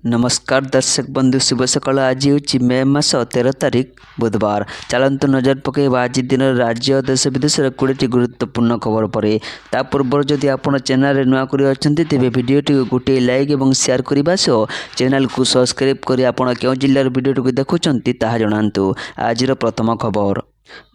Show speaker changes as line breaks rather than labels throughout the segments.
नमस्कार दर्शक बंधु शुभ सकाल। आज हूँ मे मास 13 तारिख बुधवार। चलतु नजर पकईवा आज दिन राज्य देश विदेश 20टी गुरुत्वपूर्ण खबर पर। ता पूर्व जदि आप चैनल नुआ कर अच्छा तेज भिडटी गोटे लाइक और शेयर करने सह चैनल को सब्सक्राइब कर आप क्यों जिलार भिडटी देखुंत ता जनातु। आज प्रथम खबर,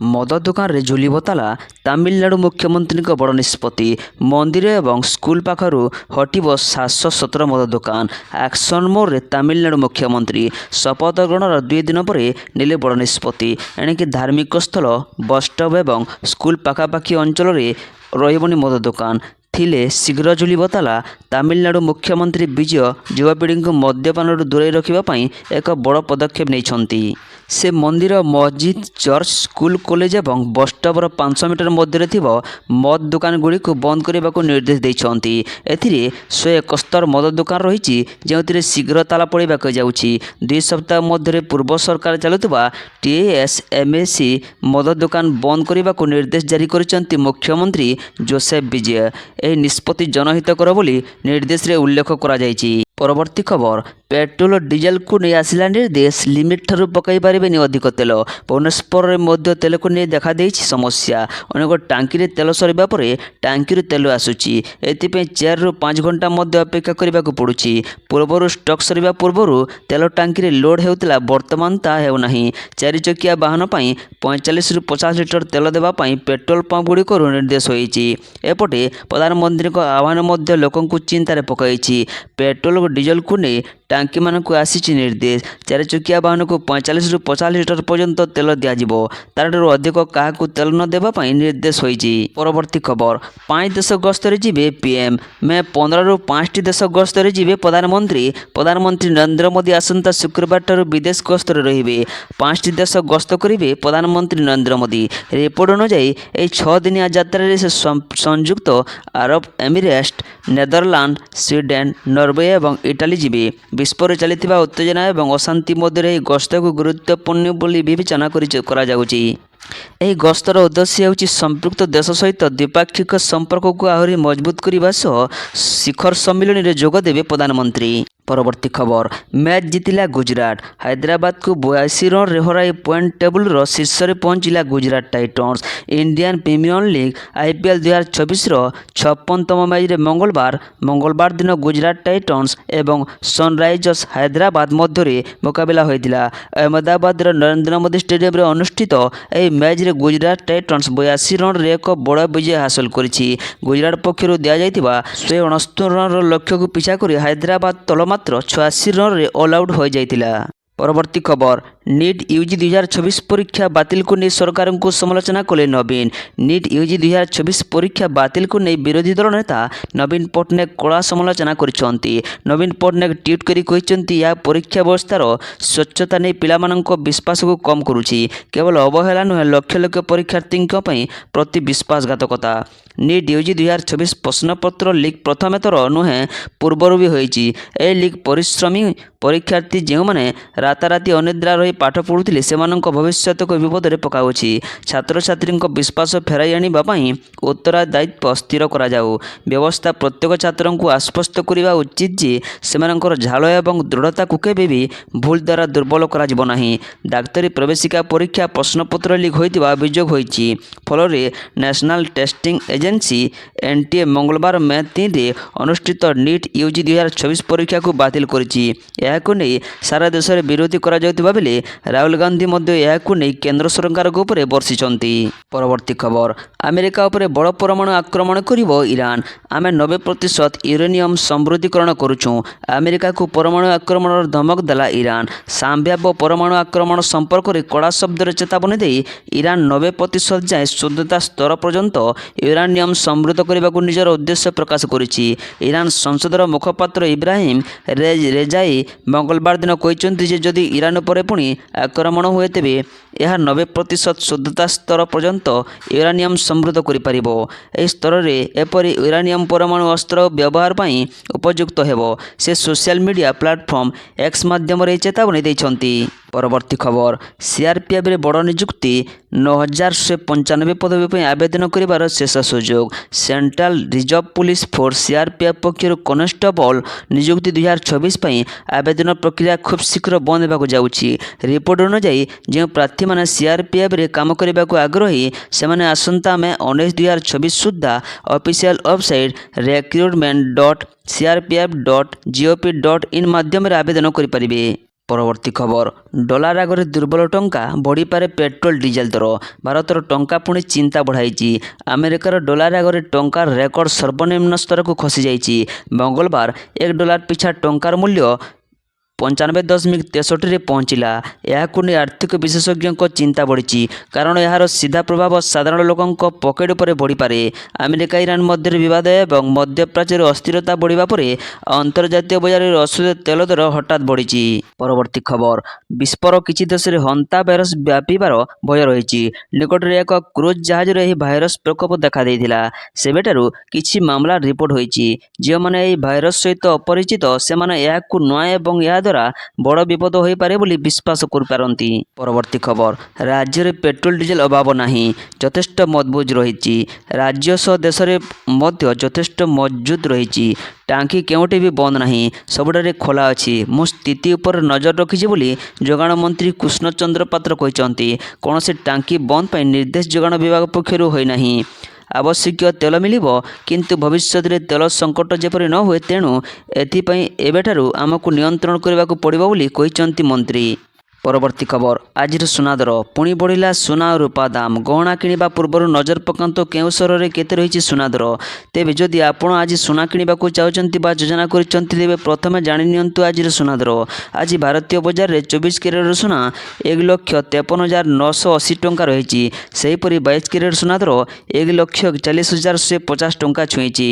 मद दुकान रे झुलिब ताला, तमिलनाडु मुख्यमंत्री बड़ निष्पत्ति। मंदिर एवं स्कूल पाखरु हटिब 717 मद दुकान। एक्शन मोड रे तमिलनाडु मुख्यमंत्री शपथ ग्रहण 2 दिन पर नेले बड़ निष्पत्ति। एणिकी धार्मिक स्थल, बस स्टॉप एवं स्कूल पाखापाखि अंचल रे रहिबनी मद दुकान थिले शीघ्र झुलिब ताला। तमिलनाडु मुख्यमंत्री विजय युवापीढ़ी को मद्यपान दूरे रखा एक बड़ पदक्षेप नहीं। से मंदिर, मस्जिद, चर्च, स्कूल, कॉलेज एवं बस स्टॉपर 500 मीटर मध्य मद दुकान गुड़ी को बंद करने को निर्देश देते। एथिरे 171 मद दुकान रही जो शीघ्र ताला पड़े जाऊँगी। 2 सप्ताह मध्य पूर्व सरकार चलुवा TSMC मद दुकान बंद करने को निर्देश जारी कर मुख्यमंत्री जोसेफ विजय। यह निष्पत्ति जनहितकर बोली निर्देश रे उल्लेख करा जायछि। परवर्ती खबर, पेट्रोल और डीजेल को नहीं आसला निर्देश, लिमिट ठारू पकई पारे अधिक तेल। भुवनेश्वर में तेल को नहीं देखा देछि समस्या। अनेक टांकी तेल सरीबा परे टांकी तेल आसुची। एथिपे 4 ରୁ 5 घंटा मध्य अपेक्षा करने को पड़ुछि। पूर्वर स्टॉक सरीबा पूर्वर तेल टांकी लोड हेउतला, वर्तमान ता हेउ नाही। 4 चकिया वाहन पई 45 ରୁ 50 लिटर तेल देबा पई पेट्रोल पंप गुड़िक निर्देश होईछि। एपटे प्रधानमंत्री आह्वान मध्य लोकंकु चिंतार पकाइछि। पेट्रोल और डीजेल को नहीं टांकी मानक आसी निर्देश। 4 चकिया वाहन को 45 ରୁ 50 लिटर पर्यंत तेल दिज्व, तारू अधिक क्या तेल न देवाई निर्देश होईछि। परवर्ती खबर, 5 देश गस्तरे जिबे पीएम। मे 15 ରୁ 5ଟି देश गस्तरे जिबे प्रधानमंत्री नरेंद्र मोदी आसंता शुक्रवार ठारू विदेश गस्तरे रहिबे। 5ଟି देश गस्त करिबे प्रधानमंत्री नरेंद्र मोदी। रिपोर्ट अनुसार 6 दिनिया यात्रा से संयुक्त Arab Emirates, Netherland, Sweden, Norway और इटाली जिबे। विश्व चलता उत्तेजना और अशांति मध्य गस्त को गुरुत्वपूर्ण बोली विवेचना करा जाउछि। ଏହି ଗସ୍ତର ଉଦ୍ଦେଶ୍ୟ ହେଉଛି ସମ୍ପୃକ୍ତ ଦେଶ ସହିତ ଦ୍ୱିପାକ୍ଷିକ ସମ୍ପର୍କକୁ ଆହୁରି ମଜବୁତ କରିବା ସହ ଶିଖର ସମ୍ମିଳନୀରେ ଯୋଗ ଦେବେ ପ୍ରଧାନମନ୍ତ୍ରୀ। परवर्ती खबर, मैच जीतिला गुजरात। हैदराबाद को 82 रन हराई पॉइंट टेबुल शीर्ष में पहुंचला Gujarat Titans. Indian Premier League IPL 2024 56तम मैच मंगलवार दिन गुजरात टाइटन्स एवं सनराइजर्स हैदराबाद मध्य मुकाबला होता। अहमदाबाद नरेंद्र मोदी स्टेडियम रे अनुष्ठित यह मैच रे गुजरात टाइटन्स 82 रन एक बड़ विजय हासिल करिछि। गुजरात पक्षर दिया 169 रन लक्ष्य को पिछा कर हैदराबाद तलमा 86 रन रे ऑल आउट हो जाइतिला। परवर्ती खबर, नीट यूजी 2024 परीक्षा बातिल को नहीं सरकार को समालोचना कले नवीन। नीट यूजी 2024 परीक्षा बातिल को नहीं विरोधी दल नेता नवीन पट्टनायक कड़ा समालोचना करिसेंती। नवीन पट्टनायक ट्वीट करी कहिसेंती या परीक्षा व्यवस्थार स्वच्छता नहीं पिलामानंको विश्वास को कम करुछि। केवल अवहेला नुहे, लक्ष लक्ष परीक्षार्थी प्रति विश्वासघातकता। नीट यूजी 2024 प्रश्नपत्र लीक प्रथम थर नुहे पूर्वर भी होईछि। ए लीक परिश्रमी परीक्षार्थी जो मैंने राताराति अनिद्रा रही पाठ पढ़ुଥିଲେ ସେମାନଙ୍କ ଭବିଷ୍ୟତକୁ ବିପଦରେ ପକାଉଛି। ଛାତ୍ରଛାତ୍ରୀଙ୍କ ବିଶ୍ୱାସ ଫେରାଇ ଆଣିବା ପାଇଁ ଉତ୍ତରଦାୟିତ୍ୱ ସ୍ଥିର କରାଯାଉ। ବ୍ୟବସ୍ଥା ପ୍ରତ୍ୟେକ ଛାତ୍ରଙ୍କୁ ଆଶ୍ୱସ୍ତ କରିବା ଉଚିତ ଯେ ସେମାନଙ୍କର ଝାଳ ଏବଂ ଦୃଢ଼ତାକୁ କେବେ ବି ଭୁଲ ଦ୍ୱାରା ଦୁର୍ବଳ କରାଯିବ ନାହିଁ। ଡାକ୍ତରୀ ପ୍ରବେଶିକା ପରୀକ୍ଷା ପ୍ରଶ୍ନପତ୍ର ଲିକ୍ ହୋଇଥିବା ଅଭିଯୋଗ ହୋଇଛି। ଫଳରେ ନ୍ୟାସନାଲ ଟେଷ୍ଟିଂ ଏଜେନ୍ସି NTA ମଙ୍ଗଳବାର ମେ 3ରେ ଅନୁଷ୍ଠିତ ନିଟ୍ ୟୁଜି 2024 ପରୀକ୍ଷାକୁ ବାତିଲ କରିଛି। ଏହାକୁ ନେଇ ସାରା ଦେଶରେ ବିରୋଧ କରାଯାଉଥିବା ବେଲେ राहुल गांधी मध्य यह नहीं केंद्र सरकार उपरे बर्षिंट। परवर्ती खबर, अमेरिका उपरे बड़ परमाणु आक्रमण करिबो ईरान। आमे 90% यूरेनियम समृद्धीकरण करुचु। अमेरिका को परमाणु आक्रमण धमक देला ईरान। संभाव्य परमाणु आक्रमण संपर्क में कड़ा शब्द चेतावनी दे ईरान 90% जाए शुद्धता स्तर पर्यंत यूरेनियम समृद्ध करने को निजर उद्देश्य प्रकाश करिछि। ईरान संसदर मुखपात्र इब्राहिम रेजाई मंगलवार दिन कहते जदि ईरान पर पुणी आक्रमण हुए तेबे यह 90% शुद्धता स्तर पर्यंत यूरेनियम समृद्ध करिपारिबो। एही स्तर रे एपरि यूरेनियम परमाणु अस्त्र व्यवहार पई उपयुक्त हेबो। से सोशल मीडिया प्लेटफॉर्म X माध्यम रे चेतावनी दैछंती। ପରବର୍ତ୍ତୀ ଖବର ସିଆର୍ପିଏଫ୍ରେ ବଡ଼ ନିଯୁକ୍ତି 9195 ପଦବୀ ପାଇଁ ଆବେଦନ କରିବାର ଶେଷ ସୁଯୋଗ। Central reserve police force CRPF ପକ୍ଷରୁ କନେଷ୍ଟବଳ ନିଯୁକ୍ତି 2024 ପାଇଁ ଆବେଦନ ପ୍ରକ୍ରିୟା ଖୁବ୍ ଶୀଘ୍ର ବନ୍ଦ ହେବାକୁ ଯାଉଛି। ରିପୋର୍ଟ ଅନୁଯାୟୀ ଯେଉଁ ପ୍ରାର୍ଥୀମାନେ ସିଆର୍ପିଏଫ୍ରେ କାମ କରିବାକୁ ଆଗ୍ରହୀ ସେମାନେ ଆସନ୍ତା ମେ 19, 2024 ସୁଦ୍ଧା ଅଫିସିଆଲ ୱେବସାଇଟ୍ recruitment.crpf.gop.in ମାଧ୍ୟମରେ ଆବେଦନ କରିପାରିବେ। ପରବର୍ତ୍ତୀ ଖବର ଡଲାର ଆଗରେ ଦୁର୍ବଳ ଟଙ୍କା, ବଢ଼ିପାରେ ପେଟ୍ରୋଲ ଡିଜେଲ ଦର। ଭାରତର ଟଙ୍କା ପୁଣି ଚିନ୍ତା ବଢ଼ାଇଛି। ଆମେରିକାର ଡଲାର ଆଗରେ ଟଙ୍କାର ରେକର୍ଡ ସର୍ବନିମ୍ନ ସ୍ତରକୁ ଖସିଯାଇଛି। ମଙ୍ଗଳବାର $1 ପିଛା ଟଙ୍କାର ମୂଲ୍ୟ 95.63ରେ ପହଞ୍ଚିଲା। ଏହାକୁ ନେଇ ଆର୍ଥିକ ବିଶେଷଜ୍ଞଙ୍କ ଚିନ୍ତା ବଢ଼ିଛି, କାରଣ ଏହାର ସିଧା ପ୍ରଭାବ ସାଧାରଣ ଲୋକଙ୍କ ପକେଟ୍ ଉପରେ ପଡ଼ିପାରେ। ଆମେରିକା ଇରାନ ମଧ୍ୟରେ ବିବାଦ ଏବଂ ମଧ୍ୟପ୍ରାଚ୍ୟରେ ଅସ୍ଥିରତା ବଢ଼ିବା ପରେ ଅନ୍ତର୍ଜାତୀୟ ବଜାରରେ ଅଶୁଦ୍ଧ ତେଲ ଦର ହଠାତ୍ ବଢ଼ିଛି। ପରବର୍ତ୍ତୀ ଖବର ବିଶ୍ୱର କିଛି ଦେଶରେ ହନ୍ତା ଭାଇରସ୍ ବ୍ୟାପିବାର ଭୟ ରହିଛି। ନିକଟରେ ଏକ କ୍ରୁଜ୍ ଜାହାଜରେ ଏହି ଭାଇରସ୍ ପ୍ରକୋପ ଦେଖାଦେଇଥିଲା। ସେବେଠାରୁ କିଛି ମାମଲା ରିପୋର୍ଟ ହୋଇଛି। ଯେଉଁମାନେ ଏହି ଭାଇରସ୍ ସହିତ ଅପରିଚିତ ସେମାନେ ଏହାକୁ ନୂଆ ଏବଂ ଏହାଦ୍ୱାରା ବଡ଼ ବିପଦ ହୋଇପାରେ ବୋଲି ବିଶ୍ୱାସ କରିପାରନ୍ତି। ପରବର୍ତ୍ତୀ ଖବର ରାଜ୍ୟରେ ପେଟ୍ରୋଲ ଡିଜେଲ ଅଭାବ ନାହିଁ, ଯଥେଷ୍ଟ ମଜବୁତ ରହିଛି। ରାଜ୍ୟ ସହ ଦେଶରେ ମଧ୍ୟ ଯଥେଷ୍ଟ ମଜବୁତ ରହିଛି। ଟାଙ୍କି କେଉଁଠି ବି ବନ୍ଦ ନାହିଁ, ସବୁଠାରେ ଖୋଲା ଅଛି। ମୁଁ ସ୍ଥିତି ଉପରେ ନଜର ରଖିଛି ବୋଲି ଯୋଗାଣ ମନ୍ତ୍ରୀ କୃଷ୍ଣ ଚନ୍ଦ୍ର ପାତ୍ର କହିଛନ୍ତି। କୌଣସି ଟାଙ୍କି ବନ୍ଦ ପାଇଁ ନିର୍ଦ୍ଦେଶ ଯୋଗାଣ ବିଭାଗ ପକ୍ଷରୁ ହୋଇନାହିଁ। ଆବଶ୍ୟକୀୟ ତେଲ ମିଳିବ, କିନ୍ତୁ ଭବିଷ୍ୟତରେ ତେଲ ସଙ୍କଟ ଯେପରି ନ ହୁଏ, ତେଣୁ ଏଥିପାଇଁ ଏବେଠାରୁ ଆମକୁ ନିୟନ୍ତ୍ରଣ କରିବାକୁ ପଡ଼ିବ ବୋଲି କହିଛନ୍ତି ମନ୍ତ୍ରୀ। ପରବର୍ତ୍ତୀ ଖବର ଆଜିର ସୁନା ଦର ପୁଣି ବଢ଼ିଲା। ସୁନା ଓ ରୂପା ଦାମ। ଗହଣା କିଣିବା ପୂର୍ବରୁ ନଜର ପକାନ୍ତୁ କେଉଁ ସହରରେ କେତେ ରହିଛି ସୁନା ଦର। ତେବେ ଯଦି ଆପଣ ଆଜି ସୁନା କିଣିବାକୁ ଚାହୁଁଛନ୍ତି ବା ଯୋଜନା କରିଛନ୍ତି, ତେବେ ପ୍ରଥମେ ଜାଣିନିଅନ୍ତୁ ଆଜିର ସୁନା ଦର। ଆଜି ଭାରତୀୟ ବଜାରରେ 24 କ୍ୟାରେଟର ସୁନା 1,53,980 ଟଙ୍କା ରହିଛି। ସେହିପରି 22 କ୍ୟାରେଟ ସୁନା ଦର 1,41,150 ଟଙ୍କା ଛୁଇଁଛି।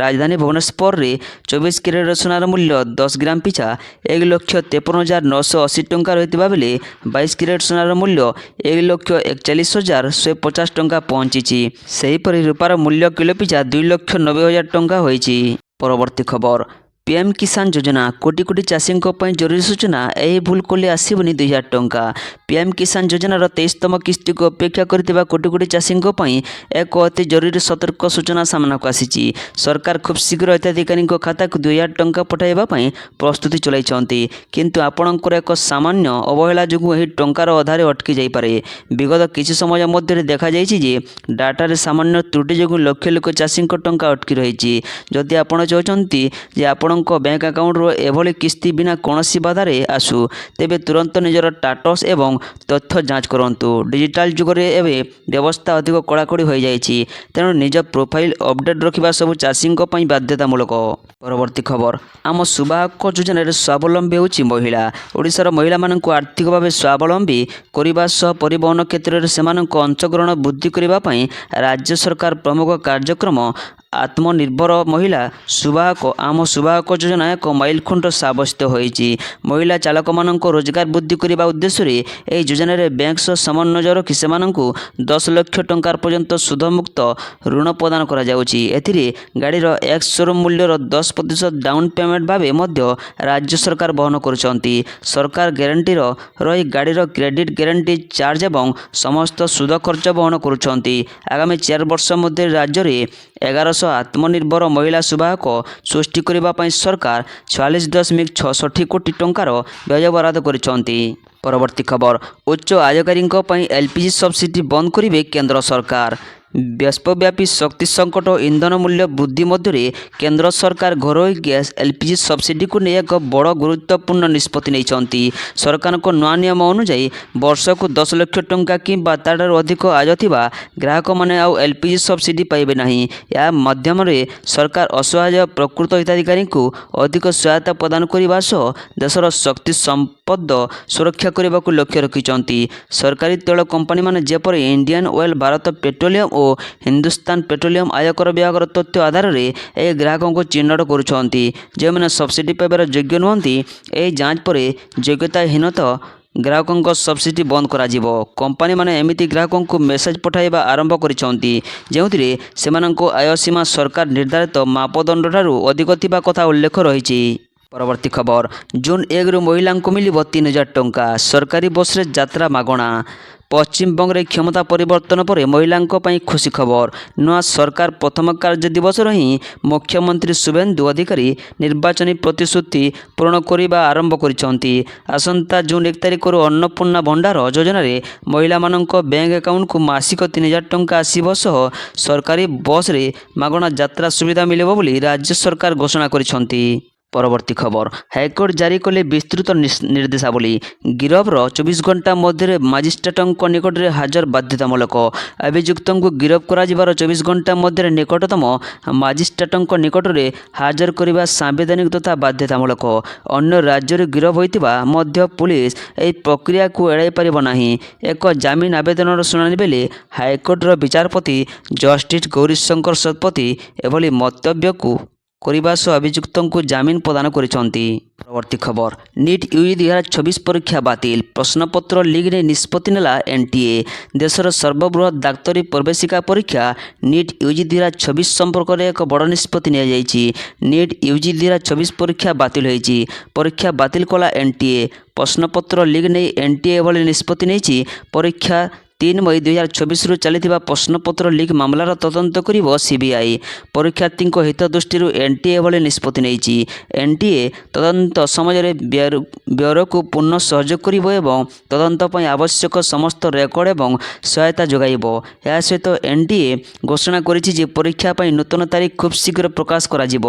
ରାଜଧାନୀ ଭୁବନେଶ୍ୱରରେ 24 କ୍ୟାରେଟର ସୁନାର ମୂଲ୍ୟ 10 ଗ୍ରାମ ପିଛା 1,53,980 ଟଙ୍କା ରହିଥିବା ବେଳେ 22 କ୍ୟାରେଟ ସୁନାର ମୂଲ୍ୟ 1,41,150 ଟଙ୍କା ପହଞ୍ଚିଛି। ସେହିପରି ରୂପାର ମୂଲ୍ୟ କିଲୋ ପିଛା 2,90,000 ଟଙ୍କା ହୋଇଛି। ପରବର୍ତ୍ତୀ ଖବର ପିଏମ୍ କିଷାନ ଯୋଜନା କୋଟି କୋଟି ଚାଷୀଙ୍କ ପାଇଁ ଜରୁରୀ ସୂଚନା। ଏହି ଭୁଲ କଲେ ଆସିବନି 2,000 ଟଙ୍କା। ପିଏମ୍ କିଷାନ ଯୋଜନାର 23ତମ କିସ୍ତିକୁ ଅପେକ୍ଷା କରିଥିବା କୋଟି କୋଟି ଚାଷୀଙ୍କ ପାଇଁ ଏକ ଅତି ଜରୁରୀ ସତର୍କ ସୂଚନା ସାମ୍ନାକୁ ଆସିଛି। ସରକାର ଖୁବ୍ ଶୀଘ୍ର ହିତାଧିକାରୀଙ୍କ ଖାତାକୁ 2,000 ଟଙ୍କା ପଠାଇବା ପାଇଁ ପ୍ରସ୍ତୁତି ଚଳାଇଛନ୍ତି, କିନ୍ତୁ ଆପଣଙ୍କର ଏକ ସାମାନ୍ୟ ଅବହେଳା ଯୋଗୁଁ ଏହି ଟଙ୍କାର ଅଧାରେ ଅଟକି ଯାଇପାରେ। ବିଗତ କିଛି ସମୟ ମଧ୍ୟରେ ଦେଖାଯାଇଛି ଯେ ଡାଟାରେ ସାମାନ୍ୟ ତ୍ରୁଟି ଯୋଗୁଁ ଲକ୍ଷ ଲକ୍ଷ ଚାଷୀଙ୍କ ଟଙ୍କା ଅଟକି ରହିଛି। ଯଦି ଆପଣ ଚାହୁଁଛନ୍ତି ଯେ ଆପଣଙ୍କ ବ୍ୟାଙ୍କ ଆକାଉଣ୍ଟରୁ ଏଭଳି କିସ୍ତି ବିନା କୌଣସି ବାଧାରେ ଆସୁ, ତେବେ ତୁରନ୍ତ ନିଜର ଷ୍ଟାଟସ୍ ଏବଂ ତଥ୍ୟ ଯାଞ୍ଚ କରନ୍ତୁ। ଡିଜିଟାଲ ଯୁଗରେ ଏବେ ବ୍ୟବସ୍ଥା ଅଧିକ କଡ଼ାକଡ଼ି ହୋଇଯାଇଛି, ତେଣୁ ନିଜ ପ୍ରୋଫାଇଲ ଅପଡେଟ୍ ରଖିବା ସବୁ ଚାଷୀଙ୍କ ପାଇଁ ବାଧ୍ୟତାମୂଳକ। ପରବର୍ତ୍ତୀ ଖବର ଆମ ସୁବାହକ ଯୋଜନାରେ ସ୍ୱାବଲମ୍ବୀ ହେଉଛି ମହିଳା। ଓଡ଼ିଶାର ମହିଳାମାନଙ୍କୁ ଆର୍ଥିକ ଭାବେ ସ୍ୱାବଲମ୍ବୀ କରିବା ସହ ପରିବହନ କ୍ଷେତ୍ରରେ ସେମାନଙ୍କ ଅଂଶଗ୍ରହଣ ବୃଦ୍ଧି କରିବା ପାଇଁ ରାଜ୍ୟ ସରକାର ପ୍ରମୁଖ କାର୍ଯ୍ୟକ୍ରମ ଆତ୍ମନିର୍ଭର ମହିଳା ସୁବାହକ ଆମ ସୁବାହକ ଯୋଜନା ଏକ ମାଇଲଖୁଣ୍ଟ ସାବ୍ୟସ୍ତ ହୋଇଛି। ମହିଳା ଚାଳକମାନଙ୍କ ରୋଜଗାର ବୃଦ୍ଧି କରିବା ଉଦ୍ଦେଶ୍ୟରେ ଏହି ଯୋଜନାରେ ବ୍ୟାଙ୍କ ସହ ସମନ୍ୱୟ ରଖି ସେମାନଙ୍କୁ 10 ଲକ୍ଷ ଟଙ୍କା ପର୍ଯ୍ୟନ୍ତ ସୁଧମୁକ୍ତ ଋଣ ପ୍ରଦାନ କରାଯାଉଛି। ଏଥିରେ ଗାଡ଼ିର ଏକ୍ସ ଶୋରୁମ୍ ମୂଲ୍ୟର 10% ଡାଉନ ପେମେଣ୍ଟ ଭାବେ ମଧ୍ୟ ରାଜ୍ୟ ସରକାର ବହନ କରୁଛନ୍ତି। ସରକାର ଗ୍ୟାରେଣ୍ଟିର ରହି ଗାଡ଼ିର କ୍ରେଡିଟ୍ ଗ୍ୟାରେଣ୍ଟି ଚାର୍ଜ ଏବଂ ସମସ୍ତ ସୁଧ ଖର୍ଚ୍ଚ ବହନ କରୁଛନ୍ତି। ଆଗାମୀ 4 ବର୍ଷ ମଧ୍ୟରେ ରାଜ୍ୟରେ 1100 ଆତ୍ମନିର୍ଭର ମହିଳା ସୁବାହକ ସୃଷ୍ଟି କରିବା ପାଇଁ ସରକାର 44.66 କୋଟି ଟଙ୍କାର ବ୍ୟୟବରାଦ କରିଛନ୍ତି। ପରବର୍ତ୍ତୀ ଖବର ଉଚ୍ଚ ଆୟକାରୀଙ୍କ ପାଇଁ ଏଲ୍ପିଜି ସବସିଡି ବନ୍ଦ କରିବେ କେନ୍ଦ୍ର ସରକାର। ବିଶ୍ୱବ୍ୟାପୀ ଶକ୍ତି ସଙ୍କଟ ଓ ଇନ୍ଧନ ମୂଲ୍ୟ ବୃଦ୍ଧି ମଧ୍ୟରେ କେନ୍ଦ୍ର ସରକାର ଘରୋଇ ଗ୍ୟାସ୍ ଏଲ୍ପିଜି ସବସିଡିକୁ ନେଇ ଏକ ବଡ଼ ଗୁରୁତ୍ୱପୂର୍ଣ୍ଣ ନିଷ୍ପତ୍ତି ନେଇଛନ୍ତି। ସରକାରଙ୍କ ନୂଆ ନିୟମ ଅନୁଯାୟୀ ବର୍ଷକୁ 10 ଲକ୍ଷ ଟଙ୍କା କିମ୍ବା ତା'ଠାରୁ ଅଧିକ ଆୟ ଥିବା ଗ୍ରାହକମାନେ ଆଉ ଏଲ୍ପିଜି ସବସିଡି ପାଇବେ ନାହିଁ। ଏହା ମାଧ୍ୟମରେ ସରକାର ଅସହାୟ ପ୍ରକୃତ ହିତାଧିକାରୀଙ୍କୁ ଅଧିକ ସହାୟତା ପ୍ରଦାନ କରିବା ସହ ଦେଶର ଶକ୍ତି ସମ୍ପଦ ସୁରକ୍ଷା କରିବାକୁ ଲକ୍ଷ୍ୟ ରଖିଛନ୍ତି। ସରକାରୀ ତୈଳ କମ୍ପାନୀମାନେ ଯେପରି ଇଣ୍ଡିଆନ ଅଏଲ, ଭାରତ ପେଟ୍ରୋଲିୟମ ଓ ହିନ୍ଦୁସ୍ତାନ ପେଟ୍ରୋଲିୟମ ଆୟକର ବିଭାଗର ତଥ୍ୟ ଆଧାରରେ ଏହି ଗ୍ରାହକଙ୍କୁ ଚିହ୍ନଟ କରୁଛନ୍ତି, ଯେଉଁମାନେ ସବସିଡି ପାଇବାର ଯୋଗ୍ୟ ନୁହନ୍ତି। ଏହି ଯାଞ୍ଚ ପରେ ଯୋଗ୍ୟତାହୀନତା ଗ୍ରାହକଙ୍କ ସବସିଡି ବନ୍ଦ କରାଯିବ। କମ୍ପାନୀମାନେ ଏମିତି ଗ୍ରାହକଙ୍କୁ ମେସେଜ ପଠାଇବା ଆରମ୍ଭ କରିଛନ୍ତି, ଯେଉଁଥିରେ ସେମାନଙ୍କ ଆୟ ସୀମା ସରକାର ନିର୍ଦ୍ଧାରିତ ମାପଦଣ୍ଡଠାରୁ ଅଧିକ ଥିବା କଥା ଉଲ୍ଲେଖ ରହିଛି। ପରବର୍ତ୍ତୀ ଖବର ଜୁନ୍ 1ରୁ ମହିଳାଙ୍କୁ ମିଳିବ 3,000 ଟଙ୍କା। ସରକାରୀ ବସ୍ରେ ଯାତ୍ରା ମାଗଣା। ପଶ୍ଚିମବଙ୍ଗରେ କ୍ଷମତା ପରିବର୍ତ୍ତନ ପରେ ମହିଳାଙ୍କ ପାଇଁ ଖୁସି ଖବର। ନୂଆ ସରକାର ପ୍ରଥମ କାର୍ଯ୍ୟ ଦିବସରେ ହିଁ ମୁଖ୍ୟମନ୍ତ୍ରୀ ଶୁଭେନ୍ଦୁ ଅଧିକାରୀ ନିର୍ବାଚନୀ ପ୍ରତିଶ୍ରୁତି ପୂରଣ କରିବା ଆରମ୍ଭ କରିଛନ୍ତି। ଆସନ୍ତା ଜୁନ୍ 1 ତାରିଖରୁ ଅନ୍ନପୂର୍ଣ୍ଣା ଭଣ୍ଡାର ଯୋଜନାରେ ମହିଳାମାନଙ୍କ ବ୍ୟାଙ୍କ ଆକାଉଣ୍ଟକୁ ମାସିକ 3,000 ଟଙ୍କା ଆସିବା ସହ ସରକାରୀ ବସ୍ରେ ମାଗଣା ଯାତ୍ରା ସୁବିଧା ମିଳିବ ବୋଲି ରାଜ୍ୟ ସରକାର ଘୋଷଣା କରିଛନ୍ତି। ପରବର୍ତ୍ତୀ ଖବର ହାଇକୋର୍ଟ ଜାରି କଲେ ବିସ୍ତୃତ ନିର୍ଦ୍ଦେଶାବଳୀ। ଗିରଫର 24 ଘଣ୍ଟା ମଧ୍ୟରେ ମାଜିଷ୍ଟ୍ରେଟଙ୍କ ନିକଟରେ ହାଜର ବାଧ୍ୟତାମୂଳକ। ଅଭିଯୁକ୍ତଙ୍କୁ ଗିରଫ କରାଯିବାର 24 ଘଣ୍ଟା ମଧ୍ୟରେ ନିକଟତମ ମାଜିଷ୍ଟ୍ରେଟଙ୍କ ନିକଟରେ ହାଜର କରିବା ସାମ୍ବିଧାନିକ ତଥା ବାଧ୍ୟତାମୂଳକ। ଅନ୍ୟ ରାଜ୍ୟରୁ ଗିରଫ ହୋଇଥିବା ମଧ୍ୟ ପୁଲିସ ଏହି ପ୍ରକ୍ରିୟାକୁ ଏଡ଼ାଇ ପାରିବ ନାହିଁ। ଏକ ଜାମିନ ଆବେଦନର ଶୁଣାଣି ବେଳେ ହାଇକୋର୍ଟର ବିଚାରପତି ଜଷ୍ଟିସ ଗୌରୀଶଙ୍କର ଶତପଥୀ ଏଭଳି ମନ୍ତବ୍ୟକୁ କରିବା ସହ ଅଭିଯୁକ୍ତଙ୍କୁ ଜାମିନ ପ୍ରଦାନ କରିଛନ୍ତି। ପରବର୍ତ୍ତୀ ଖବର ନିଟ୍ ୟୁଜି 2024 ପରୀକ୍ଷା ବାତିଲ। ପ୍ରଶ୍ନପତ୍ର ଲିକ୍ ନେଇ ନିଷ୍ପତ୍ତି ନେଲା ଏନ୍ଟିଏ। ଦେଶର ସର୍ବବୃହତ ଡାକ୍ତରୀ ପ୍ରବେଶିକା ପରୀକ୍ଷା ନିଟ୍ ୟୁଜି 2024 ସମ୍ପର୍କରେ ଏକ ବଡ଼ ନିଷ୍ପତ୍ତି ନିଆଯାଇଛି। ନିଟ୍ ୟୁଜି 2024 ପରୀକ୍ଷା ବାତିଲ ହୋଇଛି। ପରୀକ୍ଷା ବାତିଲ କଲା ଏନ୍ଟିଏ। ପ୍ରଶ୍ନପତ୍ର ଲିକ୍ ନେଇ ଏନ୍ଟିଏ ଏଭଳି ନିଷ୍ପତ୍ତି ନେଇଛି। ପରୀକ୍ଷା 3 ମଇ 2024ରୁ ଚାଲିଥିବା ପ୍ରଶ୍ନପତ୍ର ଲିକ୍ ମାମଲାର ତଦନ୍ତ କରିବ ସିବିଆଇ। ପରୀକ୍ଷାର୍ଥୀଙ୍କ ହିତ ଦୃଷ୍ଟିରୁ ଏନ୍ଟିଏ ଏଭଳି ନିଷ୍ପତ୍ତି ନେଇଛି। ଏନ୍ଟିଏ ତଦନ୍ତ ସମୟରେ ବ୍ୟୁରୋକୁ ପୂର୍ଣ୍ଣ ସହଯୋଗ କରିବ ଏବଂ ତଦନ୍ତ ପାଇଁ ଆବଶ୍ୟକ ସମସ୍ତ ରେକର୍ଡ ଏବଂ ସହାୟତା ଯୋଗାଇବ। ଏହା ସହିତ ଏନ୍ଟିଏ ଘୋଷଣା କରିଛି ଯେ ପରୀକ୍ଷା ପାଇଁ ନୂତନ ତାରିଖ ଖୁବ୍ ଶୀଘ୍ର ପ୍ରକାଶ କରାଯିବ।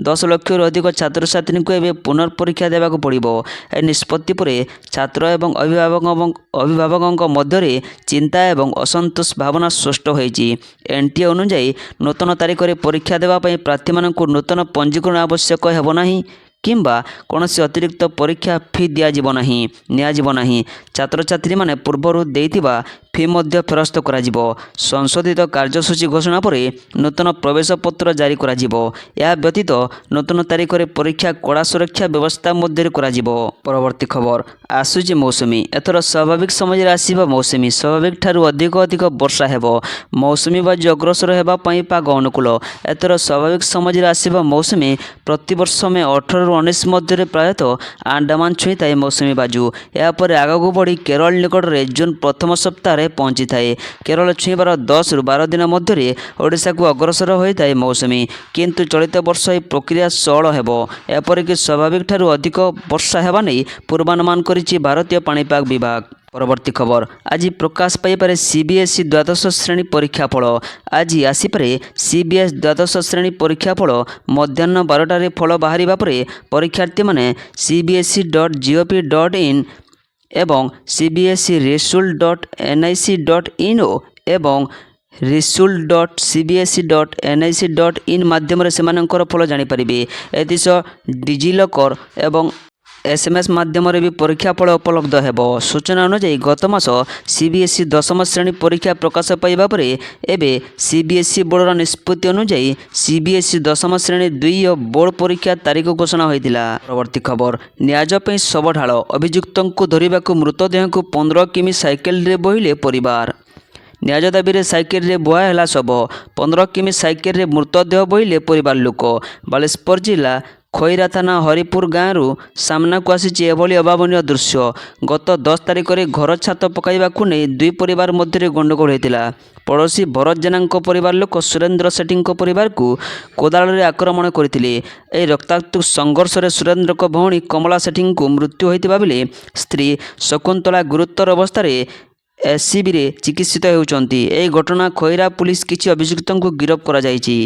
10 ଲକ୍ଷରୁ ଅଧିକ ଛାତ୍ରଛାତ୍ରୀଙ୍କୁ ଏବେ ପୁନର୍ପରୀକ୍ଷା ଦେବାକୁ ପଡ଼ିବ। ଏହି ନିଷ୍ପତ୍ତି ପରେ ଛାତ୍ର ଏବଂ ଅଭିଭାବକଙ୍କ ମଧ୍ୟରେ ଚିନ୍ତା ଏବଂ ଅସନ୍ତୋଷ ଭାବନା ସୃଷ୍ଟି ହୋଇଛି। ଏନ୍ଟିଏ ଅନୁଯାୟୀ ନୂତନ ତାରିଖରେ ପରୀକ୍ଷା ଦେବା ପାଇଁ ପ୍ରାର୍ଥୀମାନଙ୍କୁ ନୂତନ ପଞ୍ଜୀକରଣ ଆବଶ୍ୟକ ହେବ ନାହିଁ କିମ୍ବା କୌଣସି ଅତିରିକ୍ତ ପରୀକ୍ଷା ଫି ନିଆଯିବ ନାହିଁ। ଛାତ୍ରଛାତ୍ରୀମାନେ ପୂର୍ବରୁ ଦେଇଥିବା ଫି ମଧ୍ୟ ଫେରସ୍ତ କରାଯିବ। ସଂଶୋଧିତ କାର୍ଯ୍ୟସୂଚୀ ଘୋଷଣା ପରେ ନୂତନ ପ୍ରବେଶପତ୍ର ଜାରି କରାଯିବ। ଏହା ବ୍ୟତୀତ ନୂତନ ତାରିଖରେ ପରୀକ୍ଷା କଡ଼ା ସୁରକ୍ଷା ବ୍ୟବସ୍ଥା ମଧ୍ୟରେ କରାଯିବ। ପରବର୍ତ୍ତୀ ଖବର ଆସୁଛି ମୌସୁମୀ। ଏଥର ସ୍ୱାଭାବିକ ସମୟରେ ଆସିବ ମୌସୁମୀ। ସ୍ୱାଭାବିକ ଠାରୁ ଅଧିକ ବର୍ଷା ହେବ। ମୌସୁମୀ ବାୟୁ ଅଗ୍ରସର ହେବା ପାଇଁ ପାଗ ଅନୁକୂଳ। ଏଥର ସ୍ୱାଭାବିକ ସମୟରେ ଆସିବ ମୌସୁମୀ। ପ୍ରତିବର୍ଷ ମେ 18ରୁ 19 ମଧ୍ୟରେ ପ୍ରାୟତଃ ଆଣ୍ଡାମାନ ଛୁଇଁଥାଏ ମୌସୁମୀ ବାୟୁ। ଏହାପରେ ଆଗକୁ ବଢ଼ି କେରଳ ନିକଟରେ ଜୁନ୍ ପ୍ରଥମ ସପ୍ତାହରେ ପହଞ୍ଚିଥାଏ। କେରଳ ଛୁଇଁବାର 10ରୁ 12 ଦିନ ମଧ୍ୟରେ ଓଡ଼ିଶାକୁ ଅଗ୍ରସର ହୋଇଥାଏ ମୌସୁମୀ। କିନ୍ତୁ ଚଳିତ ବର୍ଷ ଏହି ପ୍ରକ୍ରିୟା ସହଳ ହେବ। ଏପରିକି ସ୍ୱାଭାବିକ ଠାରୁ ଅଧିକ ବର୍ଷା ହେବା ନେଇ ପୂର୍ବାନୁମାନ କରିଛି ଭାରତୀୟ ପାଣିପାଗ ବିଭାଗ। ପରବର୍ତ୍ତୀ ଖବର ଆଜି ପ୍ରକାଶ ପାଇପାରେ ସିବିଏସ୍ଇ ଦ୍ୱାଦଶ ଶ୍ରେଣୀ ପରୀକ୍ଷାଫଳ। ଆଜି ଆସିପାରେ ସିବିଏସ୍ଇ ଦ୍ୱାଦଶ ଶ୍ରେଣୀ ପରୀକ୍ଷାଫଳ। ମଧ୍ୟାହ୍ନ 12ଟାରେ ଫଳ ବାହାରିବା ପରେ ପରୀକ୍ଷାର୍ଥୀମାନେ cbse.gov.in ଏବଂ cbse.result.nic.in ଏବଂ result.cbse.nic.in ମାଧ୍ୟମରେ ସେମାନଙ୍କର ଫଳ ଜାଣିପାରିବେ। ଏଥିସହ ଡିଜିଲକର ଏବଂ SMS ମାଧ୍ୟମରେ ବି ପରୀକ୍ଷା ଫଳ ଉପଲବ୍ଧ ହେବ। ସୂଚନା ଅନୁଯାୟୀ ଗତ ମାସ ସିବିଏସ୍ଇ ଦଶମ ଶ୍ରେଣୀ ପରୀକ୍ଷା ପ୍ରକାଶ ପାଇବା ପରେ ଏବେ ସିବିଏସ୍ଇ ବୋର୍ଡର ନିଷ୍ପତ୍ତି ଅନୁଯାୟୀ ସିବିଏସ୍ଇ ଦଶମ ଶ୍ରେଣୀ 2 ଓ ବୋର୍ଡ ପରୀକ୍ଷା ତାରିଖ ଘୋଷଣା ହୋଇଥିଲା। ପରବର୍ତ୍ତୀ ଖବର ନ୍ୟାୟ ପାଇଁ ଶବ ଢାଳ। ଅଭିଯୁକ୍ତଙ୍କୁ ଧରିବାକୁ ମୃତଦେହକୁ 15 କିମି ସାଇକେଲରେ ବୋହିଲେ ପରିବାର। ନ୍ୟାୟ ଦାବିରେ ସାଇକେଲରେ ବୁହା ହେଲା ଶବ। 15 କିମି ସାଇକେଲରେ ମୃତଦେହ ବୋହିଲେ ପରିବାର ଲୋକ। ବାଲେଶ୍ୱର ଜିଲ୍ଲା ଖଇରା ଥାନା ହରିପୁର ଗାଁରୁ ସାମ୍ନାକୁ ଆସିଛି ଏଭଳି ଅଭାବନୀୟ ଦୃଶ୍ୟ। ଗତ 10 ତାରିଖରେ ଘର ଛାତ ପକାଇବାକୁ ନେଇ ଦୁଇ ପରିବାର ମଧ୍ୟରେ ଗଣ୍ଡଗୋଳ ହୋଇଥିଲା। ପଡ଼ୋଶୀ ଭରତ ଜେନାଙ୍କ ପରିବାର ଲୋକ ସୁରେନ୍ଦ୍ର ସେଠୀଙ୍କ ପରିବାରକୁ କୋଦାଳରେ ଆକ୍ରମଣ କରିଥିଲେ। ଏହି ରକ୍ତାକ୍ତ ସଂଘର୍ଷରେ ସୁରେନ୍ଦ୍ରଙ୍କ ଭଉଣୀ କମଳା ସେଠୀଙ୍କୁ ମୃତ୍ୟୁ ହୋଇଥିବା ବେଳେ ସ୍ତ୍ରୀ ଶକୁନ୍ତଳା ଗୁରୁତର ଅବସ୍ଥାରେ ଏସ୍ସିବିରେ ଚିକିତ୍ସିତ ହେଉଛନ୍ତି। ଏହି ଘଟଣା ଖଇରା ପୁଲିସ କିଛି ଅଭିଯୁକ୍ତଙ୍କୁ ଗିରଫ କରାଯାଇଛି।